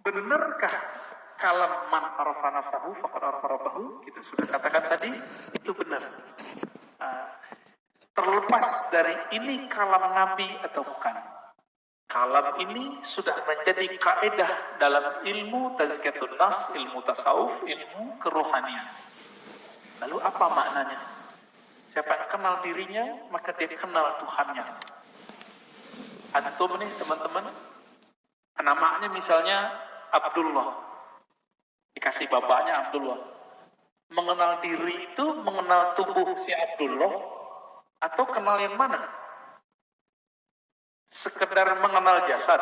Benarkah kalam man arafa nafsahu faqad arafa rabbahu? Kita sudah katakan tadi, itu benar. Terlepas dari ini kalam Nabi atau bukan. Kalam ini sudah menjadi kaidah dalam ilmu tazkiyatun nafs, ilmu tasawuf, ilmu kerohanian. Lalu apa maknanya? Siapa yang kenal dirinya, maka dia kenal Tuhannya. Antum nih teman-teman, namanya misalnya Abdullah, dikasih bapaknya Abdullah. Mengenal diri itu mengenal tubuh si Abdullah atau kenal yang mana? Sekedar mengenal jasad?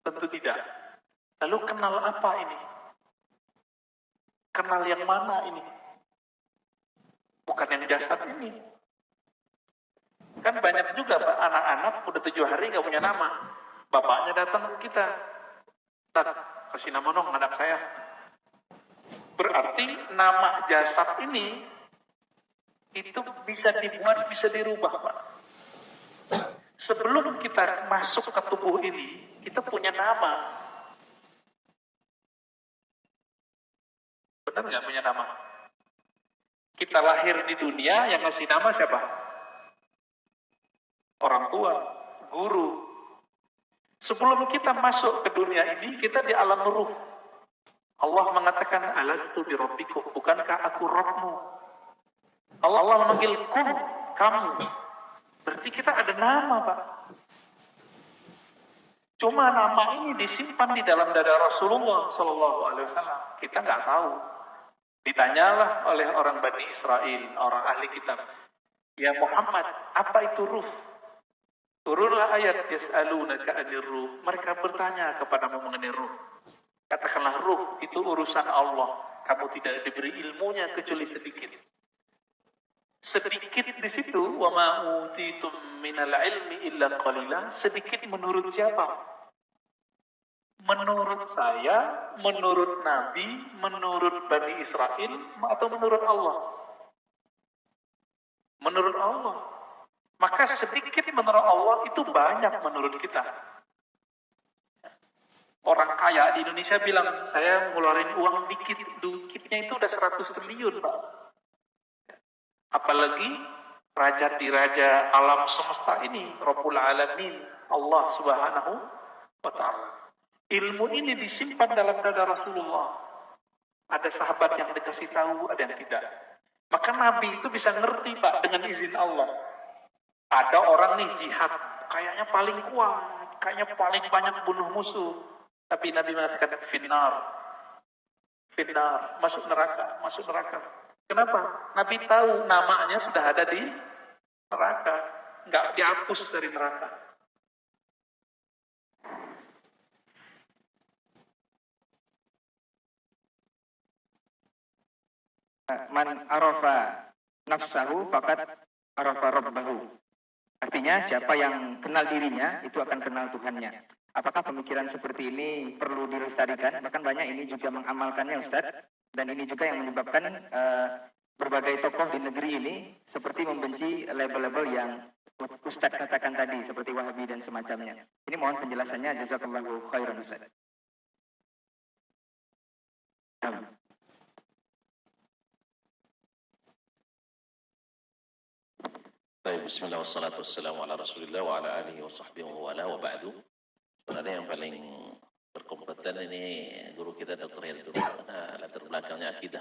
Tentu tidak. Lalu kenal apa ini? Kenal yang mana ini? Bukan yang jasad ini. Kan banyak juga anak-anak udah 7 hari gak punya nama. Bapaknya datang ke kita. Tak, kasih nama dong anak saya. Berarti nama jasad ini itu bisa dibuat, bisa dirubah, Pak. Sebelum kita masuk ke tubuh ini, kita punya nama. Benar nggak punya nama? Kita lahir di dunia, yang ngasih nama siapa? Orang tua, guru. Sebelum kita masuk ke dunia ini, kita di alam ruh. Allah mengatakan, alastu bi rabbikum, bukankah aku Rabbmu? Allah memanggil kum, kamu. Berarti kita ada nama, Pak. Cuma nama ini disimpan di dalam dada Rasulullah Sallallahu Alaihi Wasallam. Kita nggak tahu. Ditanyalah oleh orang Bani Israel, orang ahli kitab. Ya Muhammad, apa itu ruh? Turunlah ayat yas'alunaka 'anir ruh. Mereka bertanya kepadamu mengenai ruh. Katakanlah ruh itu urusan Allah. Kamu tidak diberi ilmunya kecuali sedikit. Sedikit di situ, wa ma utitum minal ilmi illa qalila. Sedikit menurut siapa? Menurut saya, menurut Nabi, menurut Bani Israel, atau menurut Allah? Menurut Allah. Maka sedikit menurut Allah itu banyak menurut kita. Orang kaya di Indonesia bilang, saya ngeluarin uang dikitnya itu udah 100 triliun, Pak. Apalagi raja di raja alam semesta ini, Rabbul Alamin, Allah Subhanahu wa Ta'ala. Ilmu ini disimpan dalam dada Rasulullah. Ada sahabat yang dikasih tahu, ada yang tidak. Maka Nabi itu bisa ngerti, Pak, dengan izin Allah. Ada orang nih jihad, kayaknya paling kuat, kayaknya paling banyak bunuh musuh. Tapi Nabi mengatakan, finnar, masuk neraka, masuk neraka. Kenapa? Nabi tahu namanya sudah ada di neraka, nggak dihapus dari neraka. Man arafa nafsahu faqad arafa rabbahu. Artinya siapa yang kenal dirinya itu akan kenal Tuhannya. Apakah pemikiran seperti ini perlu dilestarikan? Bahkan banyak ini juga mengamalkannya, Ustaz. Dan ini juga yang menyebabkan berbagai tokoh di negeri ini seperti membenci label-label yang Ustaz katakan tadi, seperti Wahabi dan semacamnya. Ini mohon penjelasannya, jazakallahu khairan, Ustaz. Baik, bismillah wassalatu wassalamu ala rasulillah wa ala alihi wa sahbihi wa ala wa ba'du. Sebenarnya yang paling berkompeten ini guru kita Dr. Hildur, karena latar belakangnya akidah.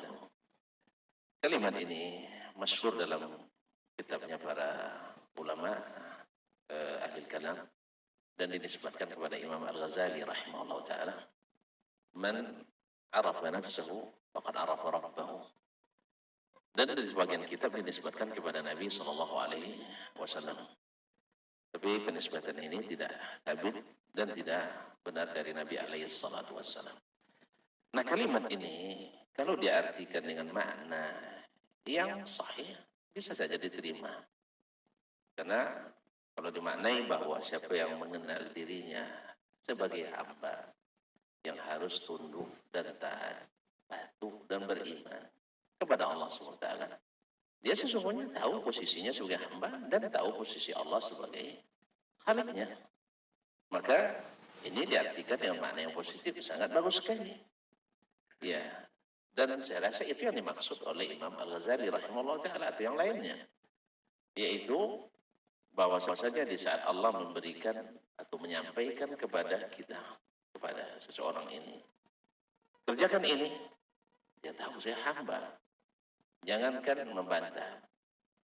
Kalimat ini masyhur dalam kitabnya para ulama ahli kalam dan dinisbatkan kepada Imam Al-Ghazali rahimahullah ta'ala. Man arafa nafsahu faqad arafa rabbahu. Dan dari sebagian kitab dinisbatkan kepada Nabi Sallallahu Alaihi Wasallam. Tapi penisbatan ini tidak sabit dan tidak benar dari Nabi Alaihi Wasallam. Nah, kalimat ini kalau diartikan dengan makna yang sahih bisa saja diterima. Karena kalau dimaknai bahwa siapa yang mengenal dirinya sebagai hamba yang harus tunduk dan taat, patuh dan beriman kepada Allah SWT. Dia sesungguhnya tahu posisinya sebagai hamba dan tahu posisi Allah sebagai khaliknya. Maka Ini diartikan dengan makna yang positif, sangat bagus sekali. Ya, dan saya rasa itu yang dimaksud oleh Imam Al-Ghazali rahimahullah ta'ala atau yang lainnya. Yaitu bahwasanya di saat Allah memberikan atau menyampaikan kepada kita, kepada seseorang ini, kerjakan ini, dia tahu saya hamba. Jangankan membantah,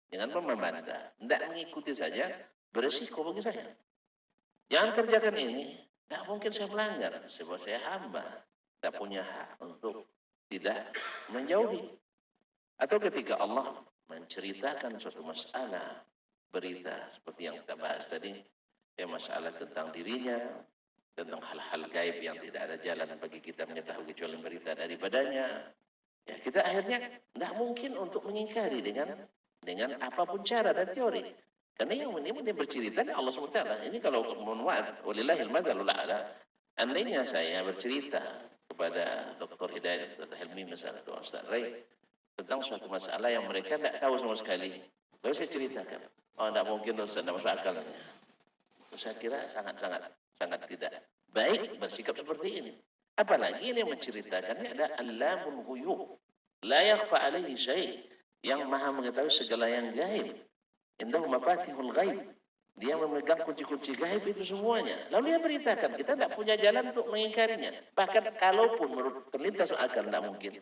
jangan membantah, tidak mengikuti saja, beresiko bagi saya. Jangan kerjakan ini, tidak mungkin saya melanggar, sebab saya hamba, tidak punya hak untuk tidak menjauhi. Atau ketika Allah menceritakan suatu masalah, berita seperti yang kita bahas tadi, ya masalah tentang dirinya, tentang hal-hal gaib yang tidak ada jalan bagi kita mengetahui kecuali berita daripadanya. Ya kita akhirnya tidak mungkin untuk mengingkari dengan apapun cara dan teori. Karena yang ini bercerita Allah SWT. Ini kalau mohon maaf, walillahil madzalul a'la, andainya saya bercerita kepada Dr. Hidayat, Dr. Helmi misalnya, atau Ustaz Ray, tentang suatu masalah yang mereka tidak tahu sama sekali, lalu saya ceritakan, oh tidak mungkin Ustaz, tidak masuk akalnya. Saya kira sangat tidak baik bersikap seperti ini. Apalagi ini yang menceritakannya ada Allamul Ghuyub, la yakhfa alaihi syai', yang maha mengetahui segala yang gaib. Indahu mafatihul ghaib, dia memegang kunci-kunci gaib itu semuanya. Lalu dia beritakan, kita tidak punya jalan untuk mengingkarinya. Bahkan kalaupun menurut terlintas akal tidak mungkin,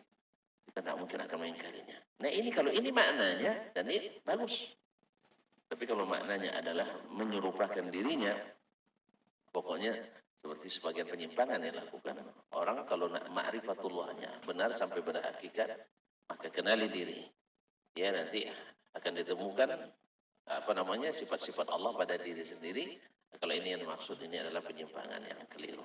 kita tidak mungkin akan mengingkarinya. Nah ini kalau ini maknanya, dan ini bagus. Tapi kalau maknanya adalah menyerupakan dirinya, pokoknya seperti sebagian penyimpangan yang dilakukan. Orang kalau nak ma'rifatullahnya benar sampai berhakikat, maka kenali diri. Ya nanti akan ditemukan sifat-sifat Allah pada diri sendiri. Kalau ini yang maksud, ini adalah penyimpangan yang keliru.